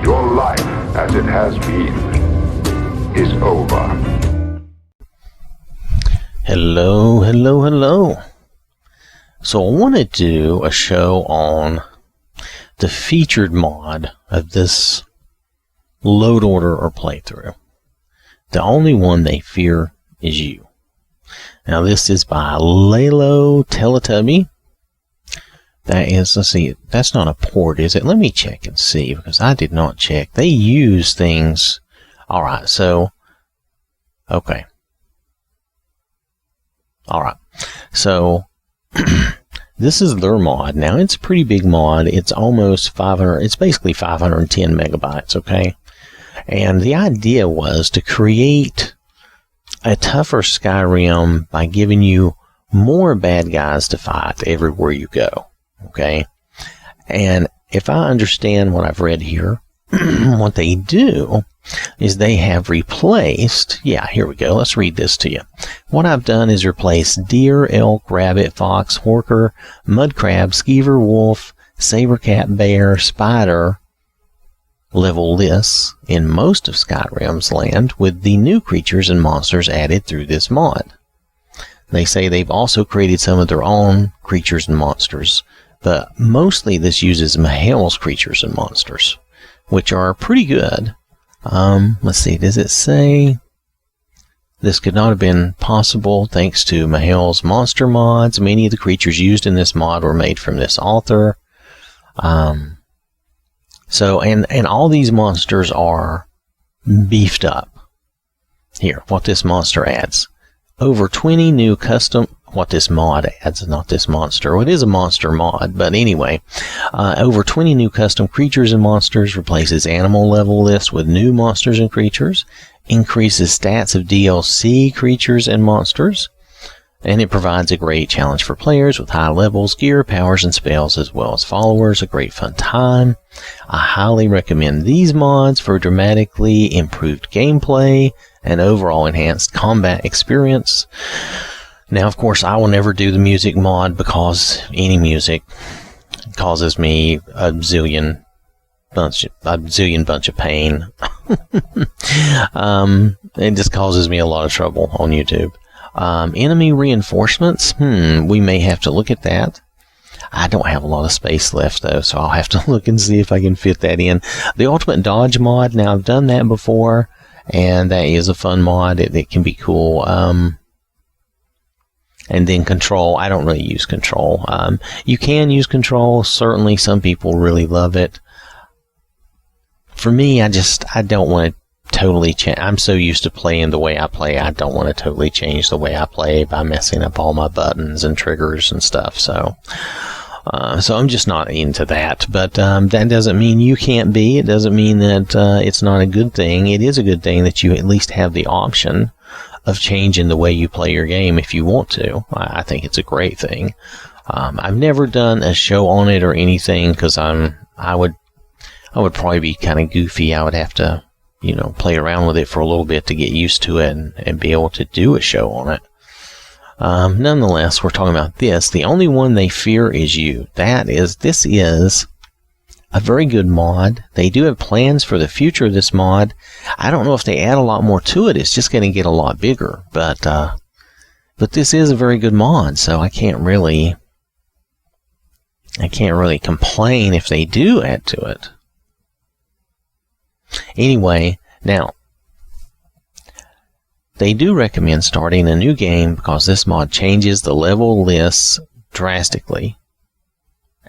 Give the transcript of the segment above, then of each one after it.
Your life, as it has been, is over. Hello, hello, hello. So I want to do a show on the featured mod of this load order or playthrough. The only one they fear is you. Now this is by Lalo Teletubby. That is, let's see, that's not a port, is it? Let me check and see, because I did not check. They use things. Alright, so, okay. Alright, so, this is their mod. Now, it's a pretty big mod. It's almost 500, it's basically 510 megabytes, okay? And the idea was to create a tougher Skyrim by giving you more bad guys to fight everywhere you go. Okay, and if I understand what I've read here, what they do is they have replaced, yeah, here we go, let's read this to you. What I've done is replace deer, elk, rabbit, fox, horker, mud crab, skeever, wolf, saber cat, bear, spider level lists in most of Skyrim's land with the new creatures and monsters added through this mod. They say they've also created some of their own creatures and monsters, but mostly this uses Mahel's creatures and monsters, which are pretty good. Let's see, does it say this could not have been possible thanks to Mahel's monster mods? Many of the creatures used in this mod were made from this author. So, and all these monsters are beefed up. Here, what this monster adds. Over 20 new custom, what this mod adds, not this monster. Well, it is a monster mod, but anyway. Over 20 new custom creatures and monsters, replaces animal level lists with new monsters and creatures, increases stats of DLC creatures and monsters, and it provides a great challenge for players with high levels, gear, powers, and spells, as well as followers. A great fun time. I highly recommend these mods for dramatically improved gameplay and overall enhanced combat experience. Now, of course, I will never do the music mod because any music causes me a zillion bunch of pain. It just causes me a lot of trouble on YouTube. Enemy reinforcements. We may have to look at that. I don't have a lot of space left, though, so I'll have to look and see if I can fit that in. The Ultimate Dodge mod. Now, I've done that before, and that is a fun mod. It can be cool. And then control. I don't really use control. You can use control. Certainly, some people really love it. For me, I don't want to totally change. I'm so used to playing the way I play. I don't want to totally change the way I play by messing up all my buttons and triggers and stuff. So I'm just not into that. But that doesn't mean you can't be. It doesn't mean that it's not a good thing. It is a good thing that you at least have the option of changing the way you play your game if you want to. I think it's a great thing. I've never done a show on it or anything because I would probably be kind of goofy. I would have to, play around with it for a little bit to get used to it and be able to do a show on it. Nonetheless, we're talking about this. The only one they fear is you. This is a very good mod. They do have plans for the future of this mod. I don't know if they add a lot more to it. It's just going to get a lot bigger. But this is a very good mod, so I can't really complain if they do add to it. Anyway, now, they do recommend starting a new game because this mod changes the level lists drastically.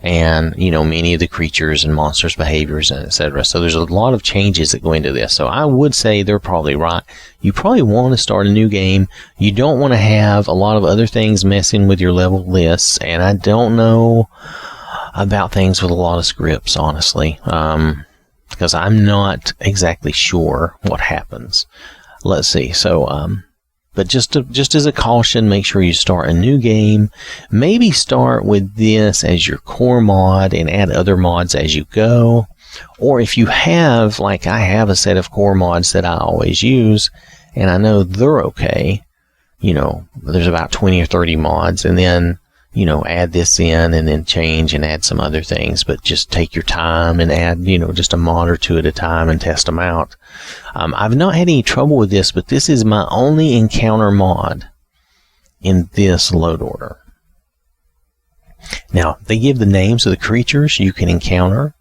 And, many of the creatures and monsters' behaviors, and etc. So there's a lot of changes that go into this. So I would say they're probably right. You probably want to start a new game. You don't want to have a lot of other things messing with your level lists. And I don't know about things with a lot of scripts, honestly. Because I'm not exactly sure what happens. Let's see. So, but just as a caution, make sure you start a new game. Maybe start with this as your core mod and add other mods as you go. Or if you have, like I have a set of core mods that I always use, and I know they're okay. There's about 20 or 30 mods, and then you know, add this in and then change and add some other things, but just take your time and add, you know, just a mod or two at a time and test them out. I've not had any trouble with this, but this is my only encounter mod in this load order. Now, they give the names of the creatures you can encounter,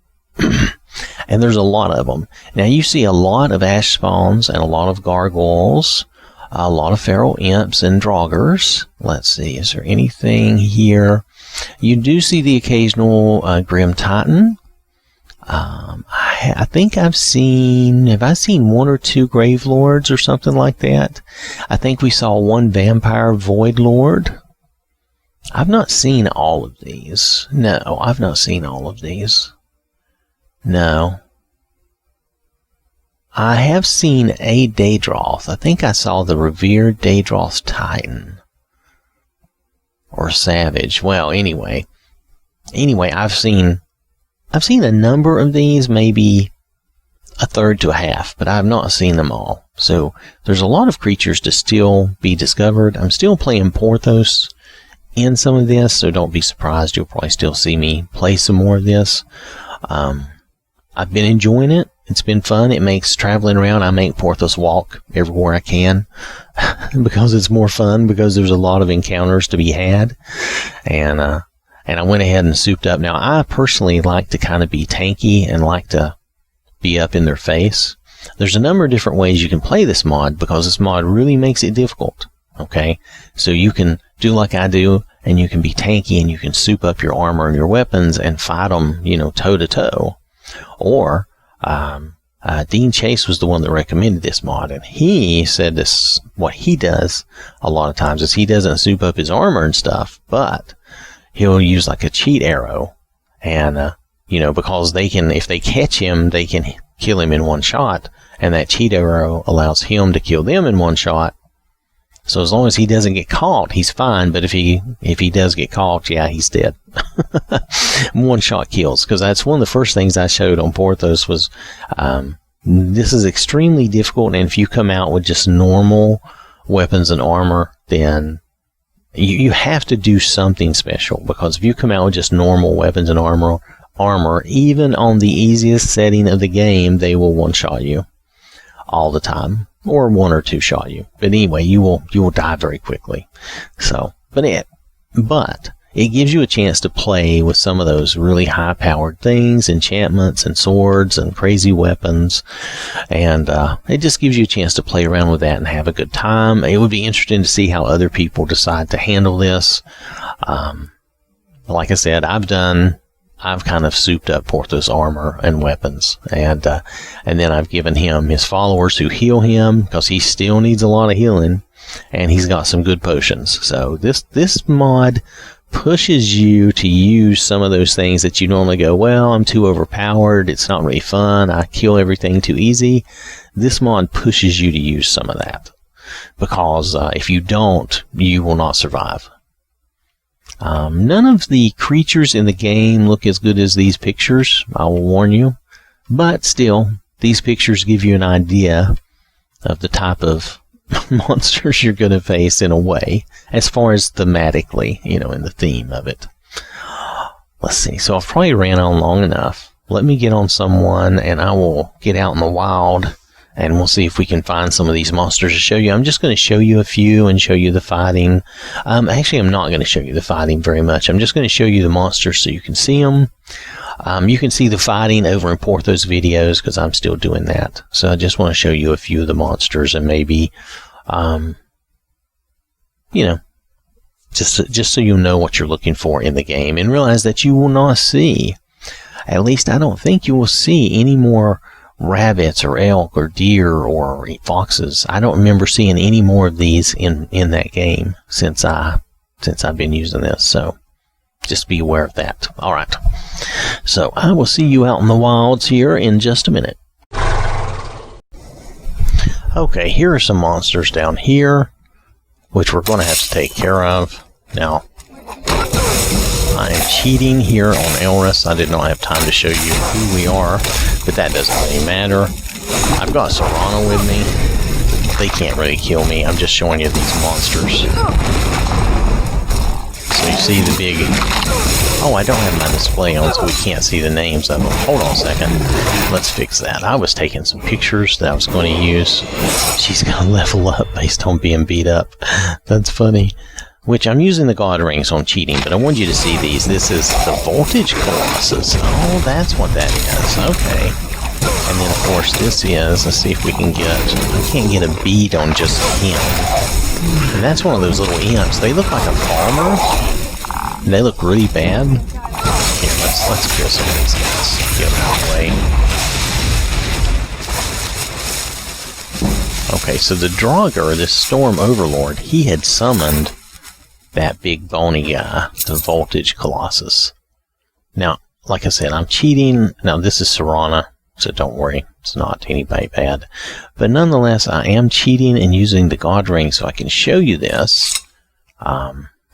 and there's a lot of them. Now, you see a lot of ash spawns and a lot of gargoyles, a lot of feral imps and draugrs. Let's see, is there anything here? You do see the occasional Grim Titan. I think have I seen one or two Grave Lords or something like that? I think we saw one Vampire Void Lord. I've not seen all of these. No, I've not seen all of these. No. I have seen a Daedroth. I think I saw the revered Daedroth Titan. Or Savage. Well, anyway, I've seen a number of these, maybe a third to a half, but I've not seen them all. So there's a lot of creatures to still be discovered. I'm still playing Porthos in some of this, so don't be surprised. You'll probably still see me play some more of this. I've been enjoying it. It's been fun. It makes traveling around. I make Porthos walk everywhere I can because it's more fun, because there's a lot of encounters to be had. And I went ahead and souped up. Now, I personally like to kind of be tanky and like to be up in their face. There's a number of different ways you can play this mod, because this mod really makes it difficult. Okay? So you can do like I do, and you can be tanky, and you can soup up your armor and your weapons and fight them, you know, toe to toe. Or, Dean Chase was the one that recommended this mod, and he said this, what he does a lot of times is he doesn't soup up his armor and stuff, but he'll use like a cheat arrow, and, you know, because they can, if they catch him, they can kill him in one shot, and that cheat arrow allows him to kill them in one shot. So as long as he doesn't get caught, he's fine. But if he does get caught, yeah, he's dead. One shot kills, because that's one of the first things I showed on Porthos was this is extremely difficult, and if you come out with just normal weapons and armor, then you have to do something special, because if you come out with just normal weapons and armor, even on the easiest setting of the game, they will one-shot you all the time, or one or two shot you. But anyway, you will die very quickly. So, but it gives you a chance to play with some of those really high-powered things, enchantments and swords and crazy weapons, and it just gives you a chance to play around with that and have a good time. It would be interesting to see how other people decide to handle this. Like I said, I've kind of souped up Porthos' armor and weapons, and then I've given him his followers who heal him, because he still needs a lot of healing, and he's got some good potions. So this mod pushes you to use some of those things that you normally go, well, I'm too overpowered, it's not really fun, I kill everything too easy. This mod pushes you to use some of that, because if you don't, you will not survive. None of the creatures in the game look as good as these pictures, I will warn you. But still, these pictures give you an idea of the type of monsters you're going to face in a way, as far as thematically, you know, in the theme of it. Let's see. So I've probably ran on long enough. Let me get on someone, and I will get out in the wild, and we'll see if we can find some of these monsters to show you. I'm just going to show you a few and show you the fighting. Actually, I'm not going to show you the fighting very much. I'm just going to show you the monsters so you can see them. You can see the fighting over in Porthos videos, because I'm still doing that. So I just want to show you a few of the monsters, and maybe, you know, just so you know what you're looking for in the game, and realize that you will not see, at least I don't think you will see, any more rabbits or elk or deer or foxes. I don't remember seeing any more of these in that game since I've been using this. So just be aware of that. All right. So I will see you out in the wilds here in just a minute. Okay, here are some monsters down here, which we're going to have to take care of. Now, I am cheating here on Elris. I did not have time to show you who we are, but that doesn't really matter. I've got Serrano with me. They can't really kill me. I'm just showing you these monsters. So you see the big... Oh, I don't have my display on, so we can't see the names of them. Hold on a second. Let's fix that. I was taking some pictures that I was going to use. She's going to level up based on being beat up. That's funny. Which I'm using the God Ring, so I'm cheating, but I want you to see these. This is the Voltage Colossus. Oh, that's what that is. Okay. And then, of course, this is... Let's see if we can get... I can't get a bead on just him. And that's one of those little imps. They look like a farmer. And they look really bad. Here, let's kill some of these guys. Get them out of the way. Okay, so the Draugr, this Storm Overlord, he had summoned that big bony guy, the Voltage Colossus. Now, like I said, I'm cheating. Now, this is Serana, so don't worry. It's not anybody bad. But nonetheless, I am cheating and using the God Ring so I can show you this.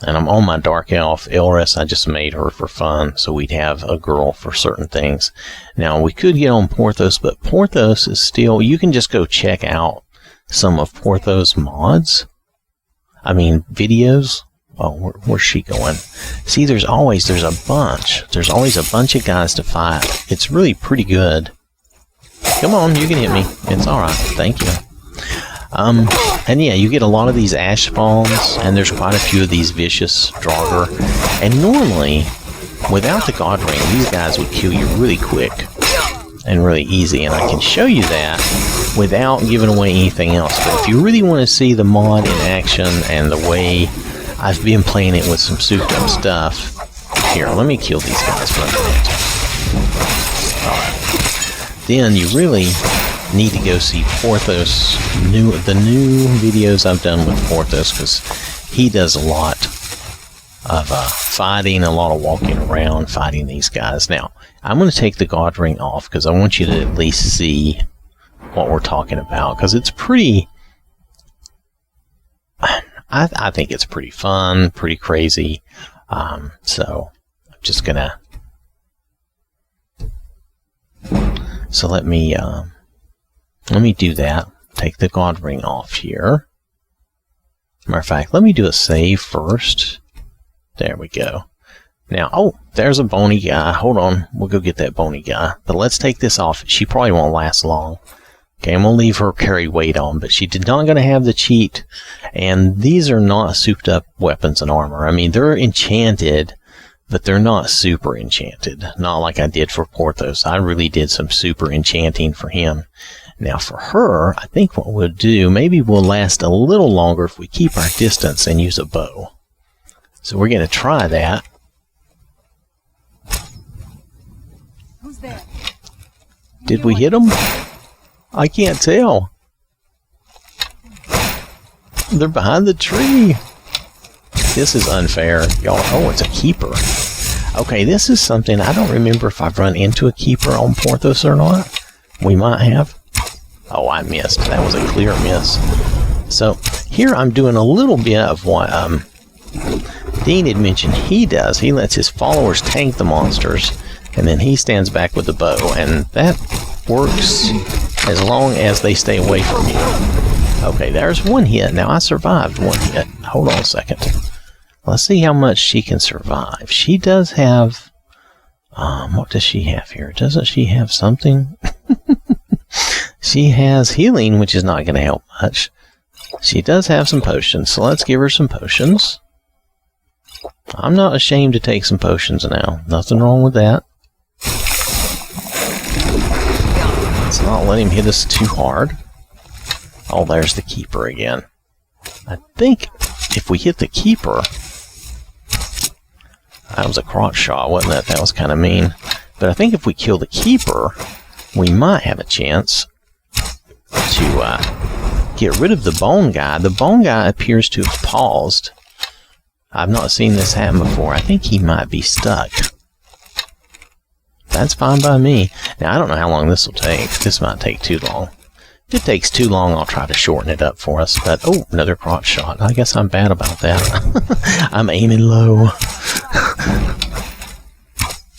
And I'm on my Dark Elf, Elris. I just made her for fun, so we'd have a girl for certain things. Now, we could get on Porthos, but Porthos is still... You can just go check out some of Porthos' mods. I mean, videos. Oh, where's she going? See, there's always a bunch. There's always a bunch of guys to fight. It's really pretty good. Come on, you can hit me. It's alright. Thank you. And yeah, you get a lot of these ash spawns, and there's quite a few of these vicious Draugr. And normally, without the God Ring, these guys would kill you really quick and really easy. And I can show you that without giving away anything else. But if you really want to see the mod in action and the way I've been playing it with some souped up stuff, here, let me kill these guys for a minute. Alright. Then you really need to go see Porthos, the new videos I've done with Porthos, because he does a lot of fighting, a lot of walking around, fighting these guys. Now, I'm going to take the God Ring off, because I want you to at least see what we're talking about, because it's pretty... I think it's pretty fun, pretty crazy. So, I'm just going to... So let me do that. Take the God Ring off here. Matter of fact, let me do a save first. There we go. Now, oh, there's a bony guy. Hold on. We'll go get that bony guy. But let's take this off. She probably won't last long. Okay, I'm going to leave her carry weight on, but she did not going to have the cheat. And these are not souped up weapons and armor. I mean, they're enchanted, but they're not super enchanted. Not like I did for Porthos. I really did some super enchanting for him. Now for her, I think what we'll do, maybe we'll last a little longer if we keep our distance and use a bow. So we're going to try that. Who's there? Did we hit him? I can't tell. They're behind the tree. This is unfair. Y'all, oh, it's a keeper. Okay, this is something, I don't remember if I've run into a keeper on Porthos or not. We might have. Oh, I missed. That was a clear miss. So, here I'm doing a little bit of what Dean had mentioned he does. He lets his followers tank the monsters, and then he stands back with the bow, and that works as long as they stay away from you. Okay, there's one hit. Now, I survived one hit. Hold on a second. Let's see how much she can survive. She does have... what does she have here? Doesn't she have something? She has healing, which is not going to help much. She does have some potions, so let's give her some potions. I'm not ashamed to take some potions now. Nothing wrong with that. Let's not let him hit us too hard. Oh, there's the keeper again. I think if we hit the keeper... That was a crotch shot, wasn't it? That was kind of mean. But I think if we kill the keeper, we might have a chance to get rid of the bone guy. The bone guy appears to have paused. I've not seen this happen before. I think he might be stuck. That's fine by me. Now, I don't know how long this will take. This might take too long. If it takes too long, I'll try to shorten it up for us. But, oh, another crotch shot. I guess I'm bad about that. I'm aiming low.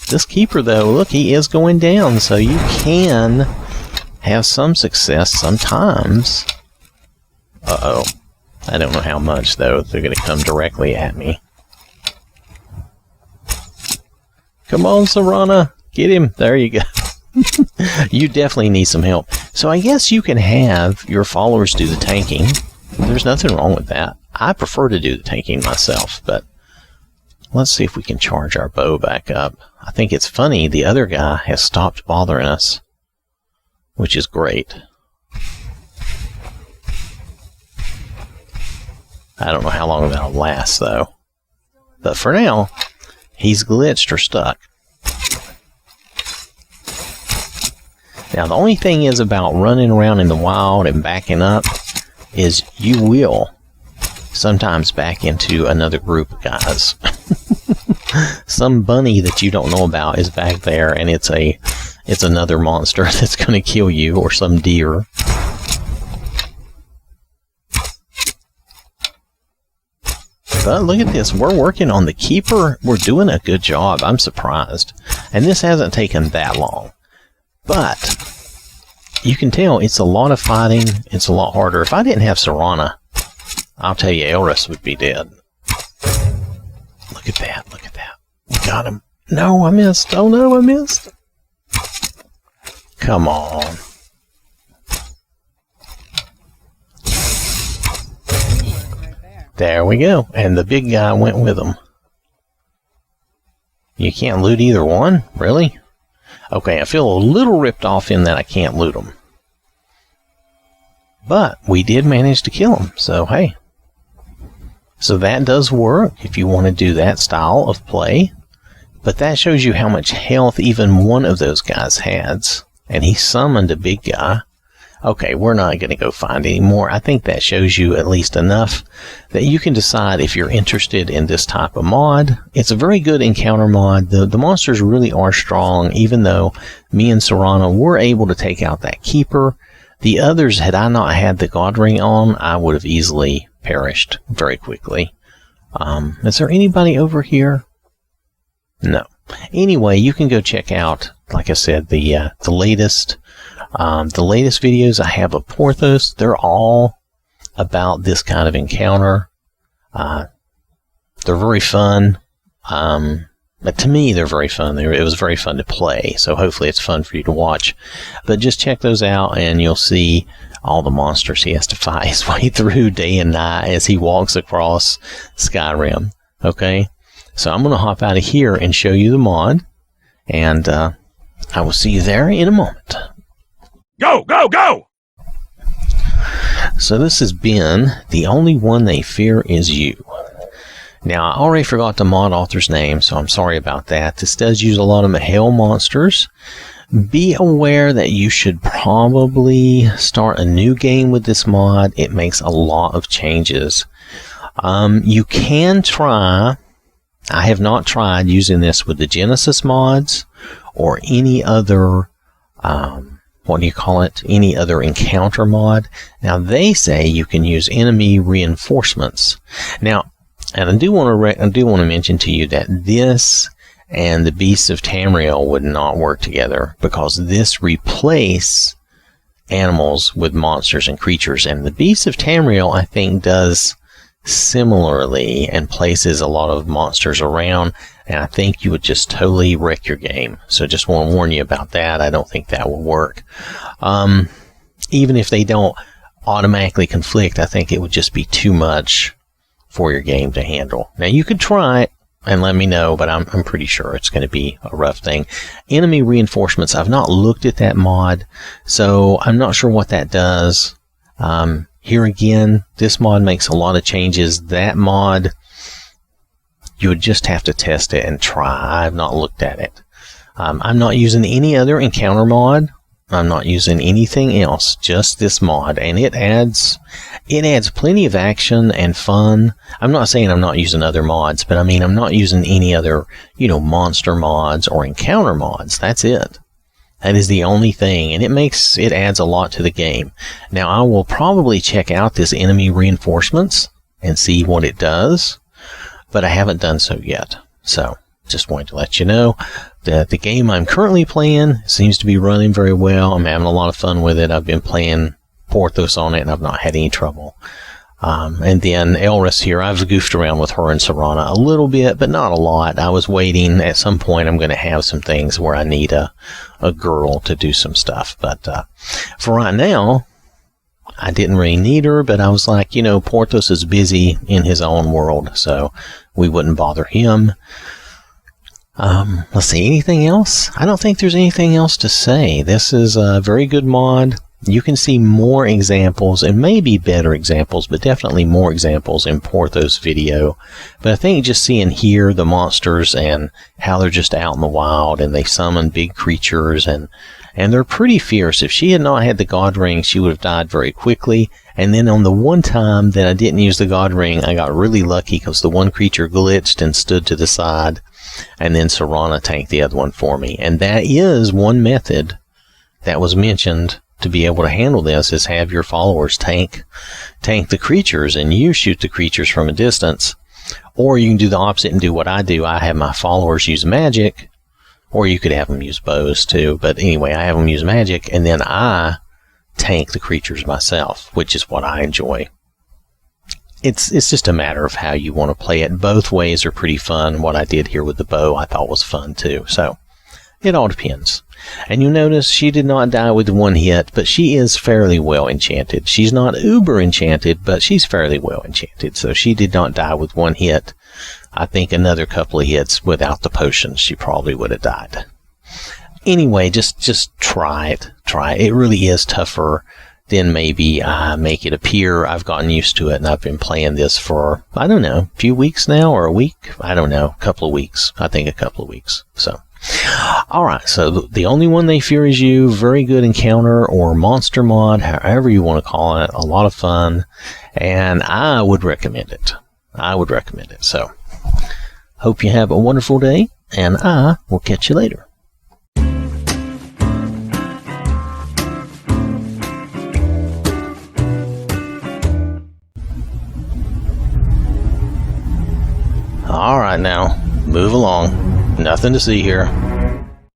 This keeper, though, look, he is going down. So you can have some success sometimes. Uh-oh. I don't know how much, though. They're going to come directly at me. Come on, Serana. Get him. There you go. You definitely need some help. So I guess you can have your followers do the tanking. There's nothing wrong with that. I prefer to do the tanking myself, but let's see if we can charge our bow back up. I think it's funny, the other guy has stopped bothering us, which is great. I don't know how long that'll last, though. But for now, he's glitched or stuck. Now, the only thing is about running around in the wild and backing up is you will sometimes back into another group of guys. Some bunny that you don't know about is back there, and it's another monster that's going to kill you, or some deer. But look at this. We're working on the keeper. We're doing a good job. I'm surprised. And this hasn't taken that long. But you can tell it's a lot of fighting. It's a lot harder. If I didn't have Serana, I'll tell you, Elris would be dead. Look at that. Look at that. We got him. No, I missed. Oh, no, I missed. Come on. There we go. And the big guy went with him. You can't loot either one? Really? Okay, I feel a little ripped off in that I can't loot them. But we did manage to kill him, so hey. So that does work if you want to do that style of play. But that shows you how much health even one of those guys has. And he summoned a big guy. Okay, we're not going to go find any more. I think that shows you at least enough that you can decide if you're interested in this type of mod. It's a very good encounter mod. The monsters really are strong, even though me and Serana were able to take out that keeper. The others, had I not had the God Ring on, I would have easily perished very quickly. Is there anybody over here? No. Anyway, you can go check out, like I said, the latest videos I have of Porthos. They're all about this kind of encounter. They're very fun. But to me, they're very fun. It was very fun to play, so hopefully it's fun for you to watch. But just check those out, and you'll see all the monsters he has to fight his way through day and night as he walks across Skyrim. Okay? So I'm going to hop out of here and show you the mod, and I will see you there in a moment. Go, go, go! So this has been The Only One They Fear Is You. Now, I already forgot the mod author's name, so I'm sorry about that. This does use a lot of hell monsters. Be aware that you should probably start a new game with this mod. It makes a lot of changes. You can try. I have not tried using this with the Genesis mods or any other, any other encounter mod. Now, they say you can use enemy reinforcements. Now, and I do want to mention to you that this and the Beasts of Tamriel would not work together, because this replace animals with monsters and creatures, and the Beasts of Tamriel, I think, does similarly and places a lot of monsters around, and I think you would just totally wreck your game. So just want to warn you about that. I don't think that will work. Even if they don't automatically conflict, I think it would just be too much for your game to handle. Now, you could try it and let me know, but I'm pretty sure it's going to be a rough thing. Enemy reinforcements, I've not looked at that mod, so I'm not sure what that does. Here again, this mod makes a lot of changes. That mod, you would just have to test it and try. I've not looked at it. I'm not using any other encounter mod. I'm not using anything else, just this mod, and it adds plenty of action and fun. I'm not saying I'm not using other mods, but I mean, I'm not using any other, monster mods or encounter mods. That's it. That is the only thing, and it adds a lot to the game. Now, I will probably check out this enemy reinforcements and see what it does, but I haven't done so yet. So, just wanted to let you know that the game I'm currently playing seems to be running very well. I'm having a lot of fun with it. I've been playing Porthos on it, and I've not had any trouble. And then Elris here, I've goofed around with her and Serana a little bit, but not a lot. I was waiting. At some point, I'm going to have some things where I need a girl to do some stuff. But for right now, I didn't really need her, but I was like, Porthos is busy in his own world, so we wouldn't bother him. Let's see, anything else? I don't think there's anything else to say. This is a very good mod. You can see more examples, and maybe better examples, but definitely more examples in Porthos' video. But I think just seeing here the monsters and how they're just out in the wild, and they summon big creatures, and they're pretty fierce. If she had not had the God Ring, she would have died very quickly. And then on the one time that I didn't use the God Ring, I got really lucky because the one creature glitched and stood to the side, and then Serana tanked the other one for me. And that is one method that was mentioned to be able to handle this, is have your followers tank the creatures, and you shoot the creatures from a distance. Or you can do the opposite and do what I do. I have my followers use magic, or you could have them use bows too. But anyway, I have them use magic, and then I tank the creatures myself, which is what I enjoy. It's just a matter of how you want to play it. Both ways are pretty fun. What I did here with the bow I thought was fun too. So it all depends. And you notice she did not die with one hit, but she is fairly well enchanted. She's not uber enchanted, but she's fairly well enchanted. So she did not die with one hit. I think another couple of hits without the potions, she probably would have died. Anyway, just try it. Try it. It really is tougher than maybe make it appear. I've gotten used to it, and I've been playing this for, I don't know, a few weeks now, or a week? I don't know, a couple of weeks. I think a couple of weeks. So, alright, so the only one they fear is you. Very good encounter or monster mod, however you want to call it. A lot of fun, and I would recommend it. I would recommend it. So, hope you have a wonderful day, and I will catch you later. Alright now, move along. Nothing to see here.